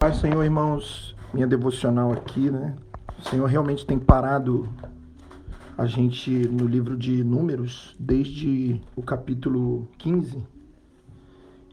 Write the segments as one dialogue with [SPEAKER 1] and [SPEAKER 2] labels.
[SPEAKER 1] Pai, Senhor, irmãos, minha devocional aqui, né? O Senhor realmente tem parado a gente no livro de Números desde o capítulo 15.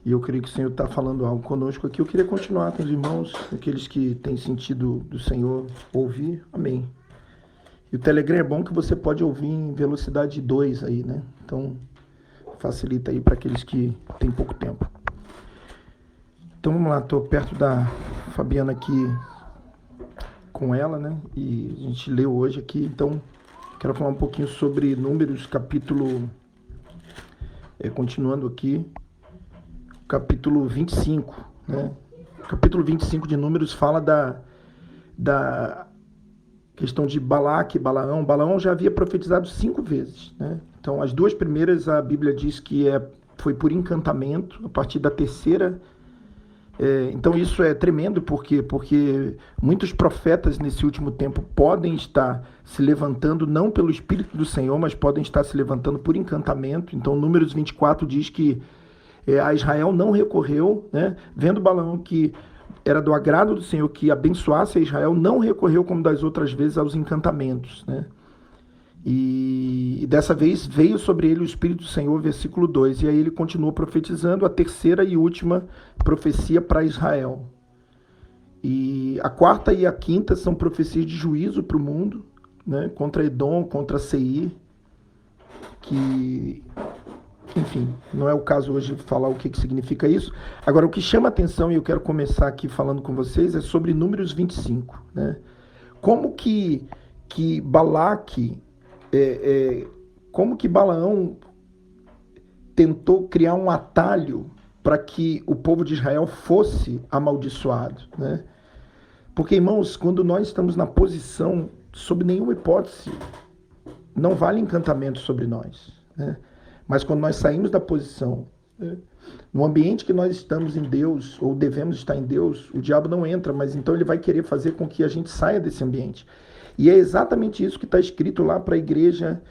[SPEAKER 1] E eu creio que o Senhor está falando algo conosco aqui. Eu queria continuar com os irmãos, aqueles que têm sentido do Senhor ouvir. Amém. E o Telegram é bom que você pode ouvir em velocidade 2 aí, né? Então, facilita aí para aqueles que têm pouco tempo. Então vamos lá, estou perto da Fabiana aqui com ela, né? E a gente leu hoje aqui, então quero falar um pouquinho sobre Números, capítulo, continuando aqui, capítulo 25, né? O capítulo 25 de Números fala da questão de Balaque e Balaão. Balaão já havia profetizado 5 vezes, né? Então as 2 primeiras a Bíblia diz que foi por encantamento, a partir da terceira. Então isso é tremendo, porque muitos profetas nesse último tempo podem estar se levantando não pelo Espírito do Senhor, mas podem estar se levantando por encantamento. Então Números 24 diz que a Israel não recorreu, né? Vendo Balaão que era do agrado do Senhor que abençoasse a Israel, não recorreu como das outras vezes aos encantamentos, né? E dessa vez veio sobre ele o Espírito do Senhor, versículo 2. E aí ele continuou profetizando a terceira e última profecia para Israel. E a quarta e a quinta são profecias de juízo para o mundo, né? Contra Edom, contra Seir, que, enfim, não é o caso hoje falar o que significa isso. Agora, o que chama atenção, e eu quero começar aqui falando com vocês, é sobre Números 25, né? Como que Balaque... como que Balaão tentou criar um atalho para que o povo de Israel fosse amaldiçoado, né? Porque, irmãos, quando nós estamos na posição, sob nenhuma hipótese, não vale encantamento sobre nós, né? Mas quando nós saímos da posição, né, no ambiente que nós estamos em Deus, ou devemos estar em Deus, o diabo não entra, mas então ele vai querer fazer com que a gente saia desse ambiente. E é exatamente isso que está escrito lá para a igreja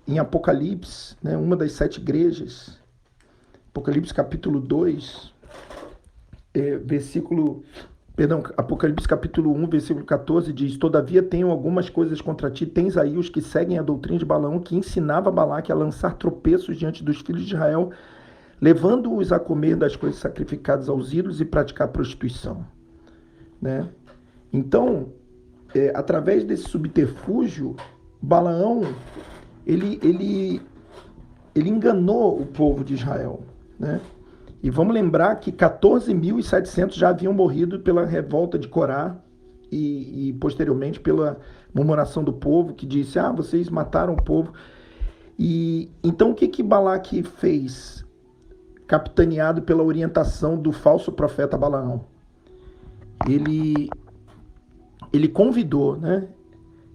[SPEAKER 1] em Apocalipse, né, uma das 7 igrejas. Apocalipse capítulo 2, Apocalipse capítulo 1, versículo 14 diz: Todavia tenho algumas coisas contra ti, tens aí os que seguem a doutrina de Balaão, que ensinava Balaque a lançar tropeços diante dos filhos de Israel, levando-os a comer das coisas sacrificadas aos ídolos e praticar prostituição, né? Então, através desse subterfúgio, Balaão ele enganou o povo de Israel, né? E vamos lembrar que 14.700 já haviam morrido pela revolta de Corá e posteriormente pela murmuração do povo, que disse: vocês mataram o povo. E então o que Balaque fez, capitaneado pela orientação do falso profeta Balaão? Ele convidou, né?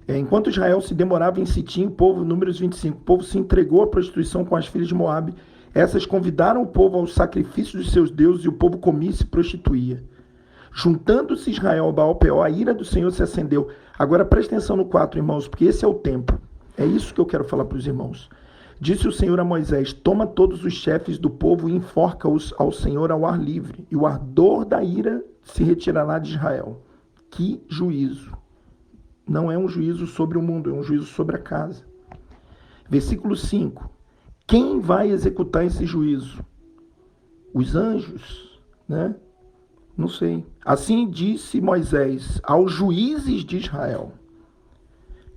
[SPEAKER 1] Enquanto Israel se demorava em Sitim, o povo, Números 25, o povo se entregou à prostituição com as filhas de Moabe. Essas convidaram o povo aos sacrifícios de seus deuses e o povo comia e se prostituía. Juntando-se Israel ao Baal-Peor, a ira do Senhor se acendeu. Agora preste atenção no 4, irmãos, porque esse é o tempo. É isso que eu quero falar para os irmãos. Disse o Senhor a Moisés: Toma todos os chefes do povo e enforca-os ao Senhor ao ar livre, e o ardor da ira se retirará de Israel. Que juízo! Não é um juízo sobre o mundo, é um juízo sobre a casa. Versículo 5. Quem vai executar esse juízo? Os anjos, né? Não sei. Assim disse Moisés aos juízes de Israel: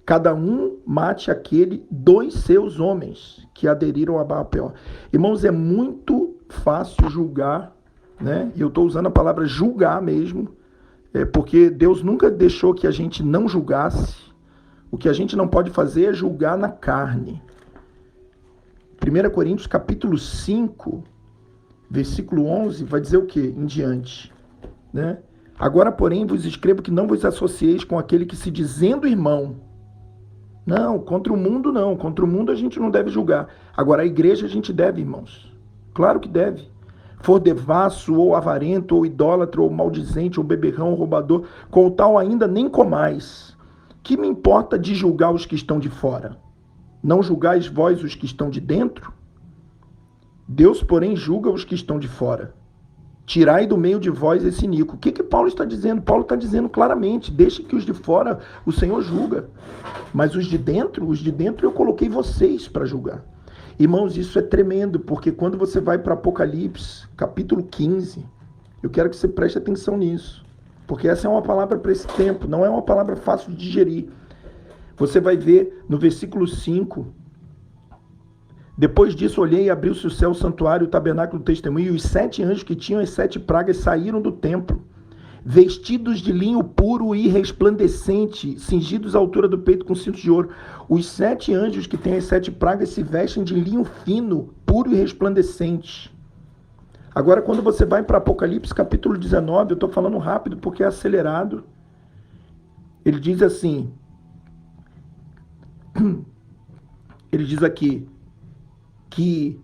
[SPEAKER 1] cada um mate aquele dos seus homens que aderiram a Baal-Peor. Irmãos, é muito fácil julgar, né? E eu estou usando a palavra julgar mesmo, porque Deus nunca deixou que a gente não julgasse. O que a gente não pode fazer é julgar na carne. 1 Coríntios capítulo 5, versículo 11, vai dizer o quê? Em diante, né? Agora, porém, vos escrevo que não vos associeis com aquele que, se dizendo irmão... Não, contra o mundo não. Contra o mundo a gente não deve julgar. Agora, a igreja a gente deve, irmãos. Claro que deve. For devasso, ou avarento, ou idólatra, ou maldizente, ou beberrão, ou roubador, com o tal ainda nem comais. Que me importa de julgar os que estão de fora? Não julgais vós os que estão de dentro? Deus, porém, julga os que estão de fora. Tirai do meio de vós esse iníquo. O que Paulo está dizendo? Paulo está dizendo claramente, deixe que os de fora o Senhor julga. Mas os de dentro eu coloquei vocês para julgar. Irmãos, isso é tremendo, porque quando você vai para Apocalipse, capítulo 15, eu quero que você preste atenção nisso. Porque essa é uma palavra para esse tempo, não é uma palavra fácil de digerir. Você vai ver no versículo 5... Depois disso olhei e abriu-se o céu, o santuário, o tabernáculo do testemunho, e os 7 anjos que tinham as 7 pragas saíram do templo, vestidos de linho puro e resplandecente, cingidos à altura do peito com cintos de ouro. Os 7 anjos que têm as 7 pragas se vestem de linho fino, puro e resplandecente. Agora, quando você vai para Apocalipse, capítulo 19, eu estou falando rápido porque é acelerado. Ele diz assim, ele diz aqui, que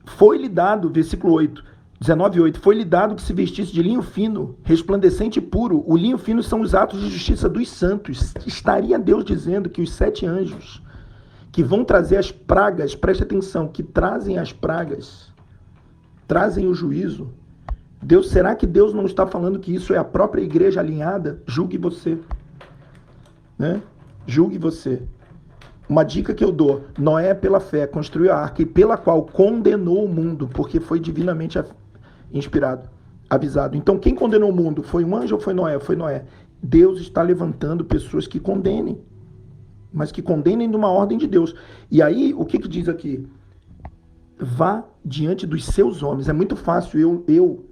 [SPEAKER 1] foi-lhe dado, versículo 8, 19:8, foi-lhe dado que se vestisse de linho fino, resplandecente e puro. O linho fino são os atos de justiça dos santos. Estaria Deus dizendo que os 7 anjos que vão trazer as pragas, preste atenção, que trazem as pragas, trazem o juízo. Será que Deus não está falando que isso é a própria igreja alinhada? Julgue você. Né? Julgue você. Uma dica que eu dou, Noé pela fé construiu a arca e pela qual condenou o mundo, porque foi divinamente inspirado, avisado. Então quem condenou o mundo? Foi um anjo ou foi Noé? Foi Noé. Deus está levantando pessoas que condenem, mas que condenem numa ordem de Deus. E aí, o que diz aqui? Vá diante dos seus homens. É muito fácil eu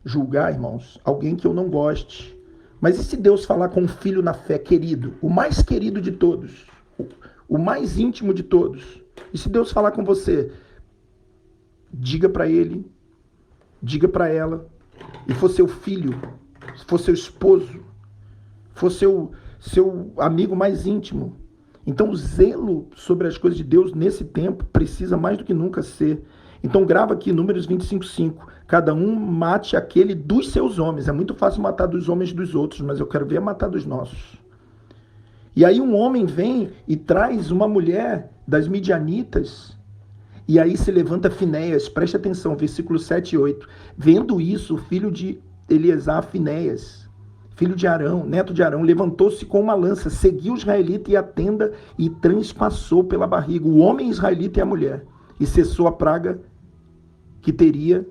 [SPEAKER 1] julgar, irmãos, alguém que eu não goste. Mas e se Deus falar com um filho na fé querido, o mais querido de todos, o mais íntimo de todos? E se Deus falar com você, diga para ele, diga para ela, e for seu filho, for seu esposo, for seu amigo mais íntimo. Então o zelo sobre as coisas de Deus nesse tempo precisa mais do que nunca ser. Então grava aqui Números 25:5. Cada um mate aquele dos seus homens. É muito fácil matar dos homens dos outros, mas eu quero ver matar dos nossos. E aí um homem vem e traz uma mulher das midianitas, e aí se levanta Finéias, preste atenção, versículo 7 e 8. Vendo isso, o filho de Eleazar, Finéias, filho de Arão, neto de Arão, levantou-se com uma lança, seguiu o israelita e a tenda e transpassou pela barriga o homem israelita e a mulher, e cessou a praga que feria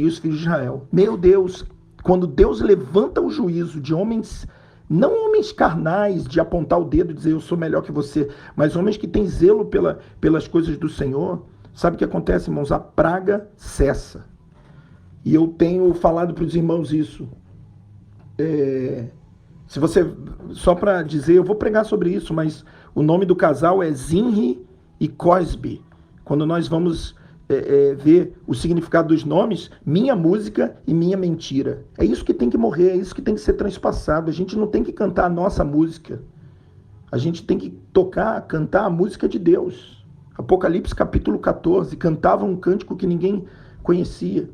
[SPEAKER 1] os filhos de Israel. Meu Deus, quando Deus levanta o juízo de homens, não homens carnais, de apontar o dedo e dizer eu sou melhor que você, mas homens que têm zelo pelas coisas do Senhor, sabe o que acontece, irmãos? A praga cessa. E eu tenho falado para os irmãos isso. Se você, só para dizer, eu vou pregar sobre isso, mas o nome do casal é Zinri e Cosby. Quando nós vamos ver o significado dos nomes, minha música e minha mentira. É isso que tem que morrer, é isso que tem que ser transpassado. A gente não tem que cantar a nossa música. A gente tem que cantar a música de Deus. Apocalipse capítulo 14, cantava um cântico que ninguém conhecia.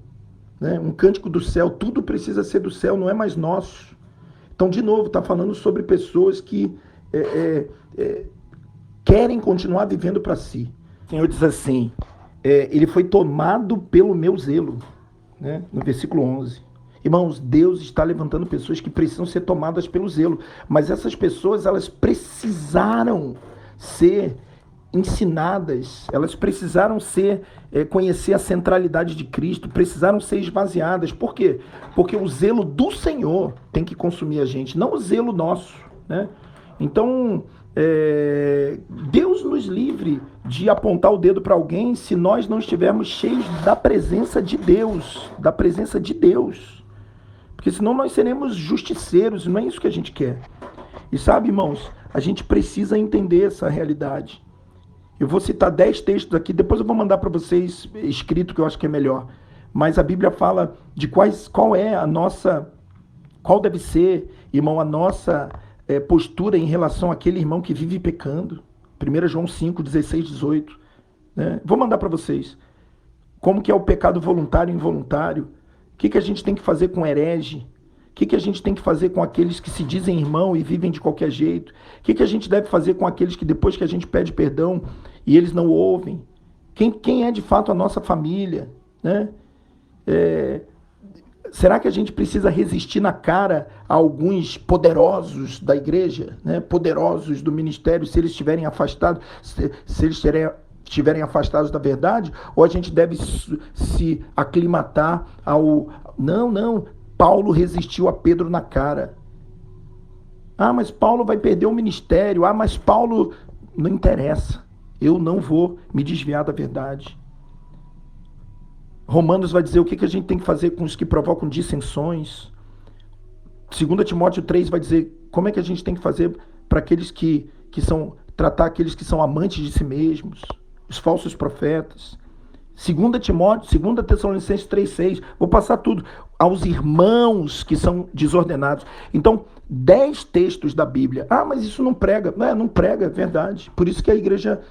[SPEAKER 1] Né? Um cântico do céu, tudo precisa ser do céu, não é mais nosso. Então, de novo, está falando sobre pessoas que querem continuar vivendo para si. O Senhor diz assim, ele foi tomado pelo meu zelo, né? No versículo 11. Irmãos, Deus está levantando pessoas que precisam ser tomadas pelo zelo, mas essas pessoas, elas precisaram ser ensinadas, elas precisaram conhecer a centralidade de Cristo, precisaram ser esvaziadas. Por quê? Porque o zelo do Senhor tem que consumir a gente, não o zelo nosso, né? Então, Deus nos livre de apontar o dedo para alguém se nós não estivermos cheios da presença de Deus, porque senão nós seremos justiceiros, e não é isso que a gente quer. E sabe, irmãos, a gente precisa entender essa realidade. Eu vou citar 10 textos aqui, depois eu vou mandar para vocês escrito, que eu acho que é melhor. Mas a Bíblia fala de qual deve ser, irmão, a nossa postura em relação àquele irmão que vive pecando. 1 João 5, 16, 18. Né? Vou mandar para vocês. Como que é o pecado voluntário e involuntário? O que a gente tem que fazer com herege? O que a gente tem que fazer com aqueles que se dizem irmão e vivem de qualquer jeito? O que a gente deve fazer com aqueles que depois que a gente pede perdão e eles não ouvem? Quem é de fato a nossa família? Né? Será que a gente precisa resistir na cara a alguns poderosos da igreja, né? Poderosos do ministério, se eles estiverem afastados, se eles estiverem afastados da verdade? Ou a gente deve se aclimatar ao... Não, Paulo resistiu a Pedro na cara. Ah, mas Paulo vai perder o ministério. Ah, mas Paulo... Não interessa. Eu não vou me desviar da verdade. Romanos vai dizer o que a gente tem que fazer com os que provocam dissensões. 2 Timóteo 3 vai dizer como é que a gente tem que fazer para aqueles que são... Tratar aqueles que são amantes de si mesmos, os falsos profetas. 2 Tessalonicenses 3,6, vou passar tudo. Aos irmãos que são desordenados. Então, 10 textos da Bíblia. Ah, mas isso não prega. Não prega, é verdade. Por isso que a igreja,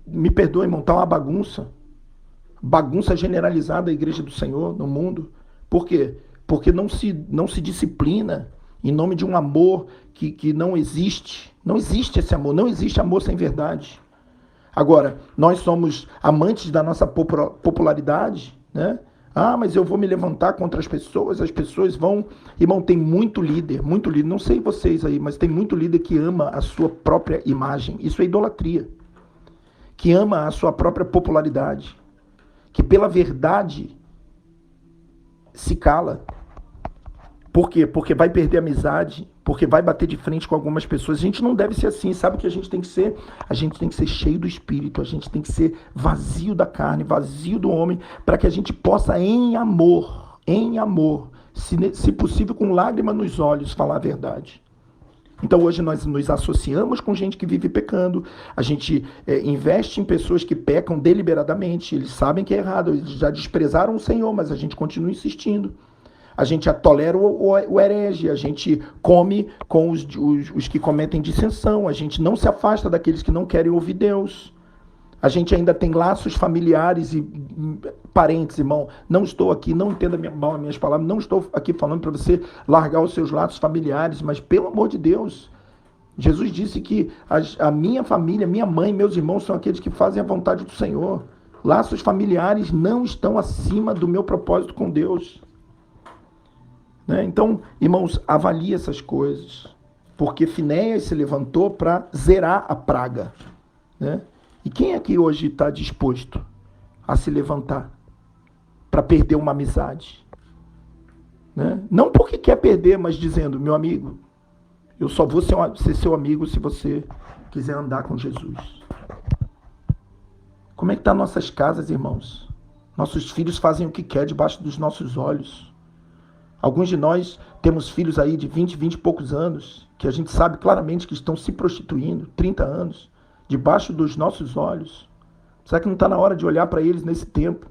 [SPEAKER 1] me perdoa, irmão, está uma bagunça. Bagunça generalizada a igreja do Senhor no mundo. Por quê? Porque não se disciplina em nome de um amor que não existe. Não existe esse amor, não existe amor sem verdade. Agora, nós somos amantes da nossa popularidade, né? Ah, mas eu vou me levantar contra as pessoas vão... Irmão, tem muito líder, não sei vocês aí, mas tem muito líder que ama a sua própria imagem. Isso é idolatria. Que ama a sua própria popularidade. Que pela verdade se cala. Por quê? Porque vai perder amizade, porque vai bater de frente com algumas pessoas. A gente não deve ser assim. Sabe o que a gente tem que ser? A gente tem que ser cheio do Espírito, a gente tem que ser vazio da carne, vazio do homem, para que a gente possa, em amor, se possível com lágrima nos olhos, falar a verdade. Então hoje nós nos associamos com gente que vive pecando, a gente investe em pessoas que pecam deliberadamente, eles sabem que é errado, eles já desprezaram o Senhor, mas a gente continua insistindo. A gente tolera o herege, a gente come com os que cometem dissensão, a gente não se afasta daqueles que não querem ouvir Deus. A gente ainda tem laços familiares e parentes, irmão. Não estou aqui, não entenda mal as minhas palavras, não estou aqui falando para você largar os seus laços familiares, mas pelo amor de Deus, Jesus disse que a minha família, minha mãe, meus irmãos são aqueles que fazem a vontade do Senhor. Laços familiares não estão acima do meu propósito com Deus. Né? Então, irmãos, avalie essas coisas, porque Finéias se levantou para zerar a praga. Né? E quem aqui hoje está disposto a se levantar para perder uma amizade? Né? Não porque quer perder, mas dizendo, meu amigo, eu só vou ser seu amigo se você quiser andar com Jesus. Como é que estão nossas casas, irmãos? Nossos filhos fazem o que quer debaixo dos nossos olhos. Alguns de nós temos filhos aí de 20 e poucos anos, que a gente sabe claramente que estão se prostituindo, 30 anos, debaixo dos nossos olhos. Será que não está na hora de olhar para eles nesse tempo,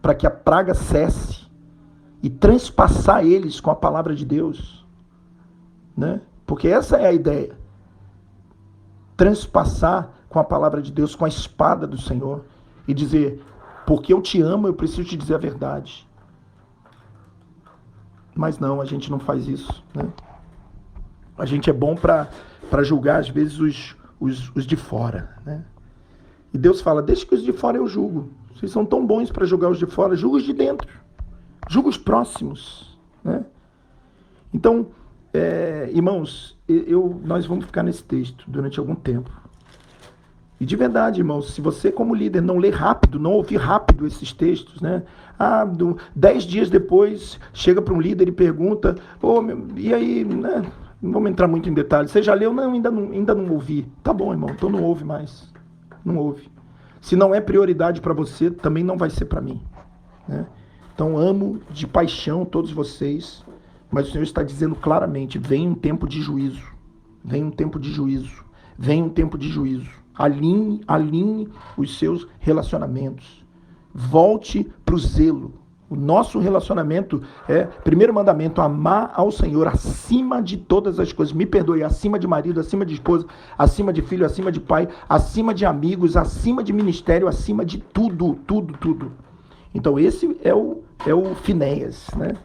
[SPEAKER 1] para que a praga cesse e transpassar eles com a palavra de Deus? Né? Porque essa é a ideia. Transpassar com a palavra de Deus, com a espada do Senhor, e dizer, porque eu te amo, eu preciso te dizer a verdade. Mas não, a gente não faz isso. Né? A gente é bom para julgar, às vezes, os de fora. Né? E Deus fala, deixa que os de fora eu julgo. Vocês são tão bons para julgar os de fora, julga os de dentro. Julga os próximos. Né? Então, irmãos, nós vamos ficar nesse texto durante algum tempo. E de verdade, irmãos, se você como líder não ler rápido, não ouvir rápido esses textos, né? 10 dias depois, chega para um líder e pergunta, e aí, né? Não vamos entrar muito em detalhes, você já leu? Não, ainda não ouvi. Tá bom, irmão, então não ouve mais. Não ouve. Se não é prioridade para você, também não vai ser para mim. Né? Então amo de paixão todos vocês, mas o Senhor está dizendo claramente, vem um tempo de juízo. Vem um tempo de juízo. Vem um tempo de juízo. Alinhe os seus relacionamentos. Volte para o zelo. O nosso relacionamento primeiro mandamento, amar ao Senhor acima de todas as coisas. Me perdoe, acima de marido, acima de esposa, acima de filho, acima de pai, acima de amigos, acima de ministério, acima de tudo, tudo, tudo. Então esse é o Finéias, né?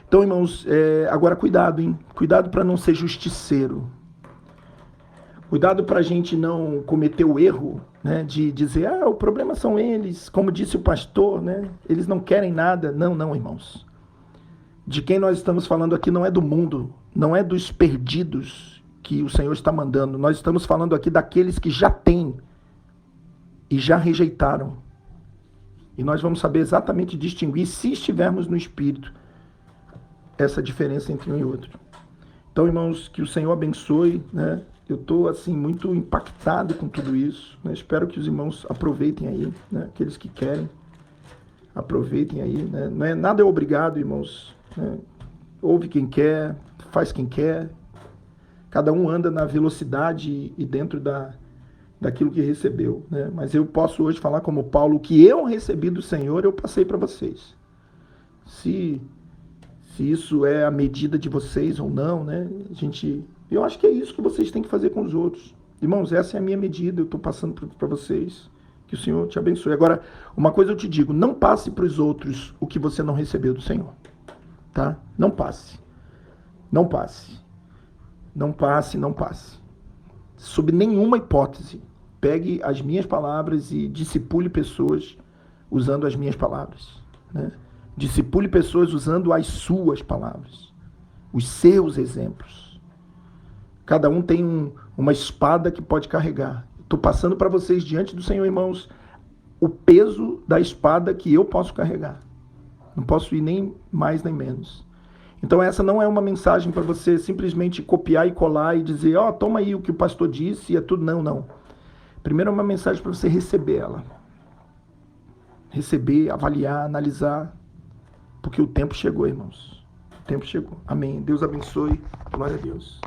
[SPEAKER 1] Então, irmãos, agora cuidado, hein? Cuidado para não ser justiceiro. Cuidado para a gente não cometer o erro, né, de dizer, o problema são eles, como disse o pastor, né, eles não querem nada. Não, não, irmãos. De quem nós estamos falando aqui não é do mundo, não é dos perdidos que o Senhor está mandando. Nós estamos falando aqui daqueles que já têm e já rejeitaram. E nós vamos saber exatamente distinguir, se estivermos no Espírito, essa diferença entre um e outro. Então, irmãos, que o Senhor abençoe, né? Eu estou, assim, muito impactado com tudo isso, né? Espero que os irmãos aproveitem aí, né? Aqueles que querem, aproveitem aí, né? Não é, nada é obrigado, irmãos, né? Ouve quem quer, faz quem quer. Cada um anda na velocidade e dentro daquilo que recebeu, né? Mas eu posso hoje falar como Paulo, o que eu recebi do Senhor, eu passei para vocês. Se isso é a medida de vocês ou não, né? Eu acho que é isso que vocês têm que fazer com os outros. Irmãos, essa é a minha medida, eu estou passando para vocês. Que o Senhor te abençoe. Agora, uma coisa eu te digo, não passe para os outros o que você não recebeu do Senhor. Tá? Não passe. Não passe. Não passe, não passe. Sob nenhuma hipótese, pegue as minhas palavras e discipule pessoas usando as minhas palavras, né? Discipule pessoas usando as suas palavras, os seus exemplos. Cada um tem uma espada que pode carregar. Estou passando para vocês, diante do Senhor, irmãos, o peso da espada que eu posso carregar. Não posso ir nem mais nem menos. Então essa não é uma mensagem para você simplesmente copiar e colar e dizer, toma aí o que o pastor disse e é tudo. Não, não. Primeiro é uma mensagem para você receber ela. Receber, avaliar, analisar. Porque o tempo chegou, irmãos. O tempo chegou. Amém. Deus abençoe. Glória a Deus.